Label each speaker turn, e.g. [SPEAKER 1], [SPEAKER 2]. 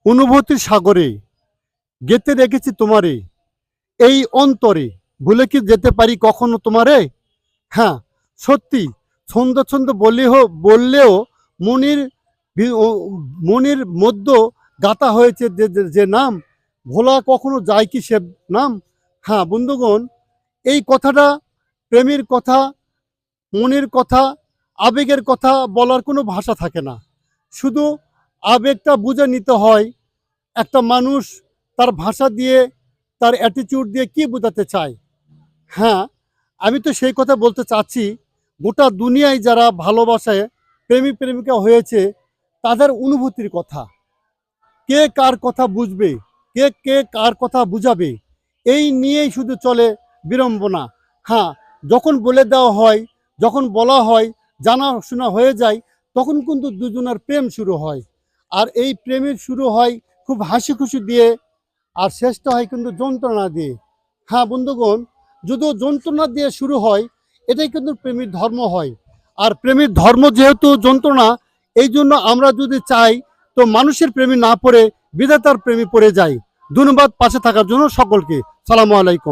[SPEAKER 1] অনুভূতির সাগরে গেঁথে রেখেছি তোমারে এই অন্তরে, ভুলে কি যেতে পারি কখনো তোমারে? হ্যাঁ, সত্যি ছন্দ ছন্দ বললেও মনির মনির মধ্য গাঁথা হয়েছে যে যে নাম, ভোলা কখনো যায় কি সে নাম? হ্যাঁ বন্ধুগণ, এই কথাটা প্রেমের কথা, মনের কথা, আবেগের কথা বলার কোনো ভাষা থাকে না। শুধু আবেগটা বুঝে নিতে হয়। একটা মানুষ তার ভাষা দিয়ে, তার অ্যাটিটিউড দিয়ে কি বোঝাতে চায়। হ্যাঁ, আমি তো সেই কথা বলতে চাচ্ছি, গোটা দুনিয়ায় যারা ভালোবাসায় প্রেমিক প্রেমিকা হয়েছে তাদের অনুভূতির কথা। কে কার কথা বুঝবে, কে কে কার কথা বুঝাবে, এই নিয়েই শুধু চলে বিড়ম্বনা। হ্যাঁ, যখন বলে দেওয়া হয়, যখন বলা হয়, জানাশোনা হয়ে যায়, তখন কিন্তু দুজনের প্রেম শুরু হয়। আর এই প্রেমের শুরু হয় খুব হাসি খুশি দিয়ে, আর শেষটা হয় কিন্তু যন্ত্রণা দিয়ে। হ্যাঁ বন্ধুগণ, যদিও যন্ত্রণা দিয়ে শুরু হয়, এটাই কিন্তু প্রেমের ধর্ম হয়। আর প্রেমের ধর্ম যেহেতু যন্ত্রণা, এই জন্য আমরা যদি চাই তো মানুষের প্রেমে না পড়ে বিধাতার প্রেমে পড়ে যাই। ধন্যবাদ পাশে থাকার জন্য সকলকে। সালামু আলাইকুম।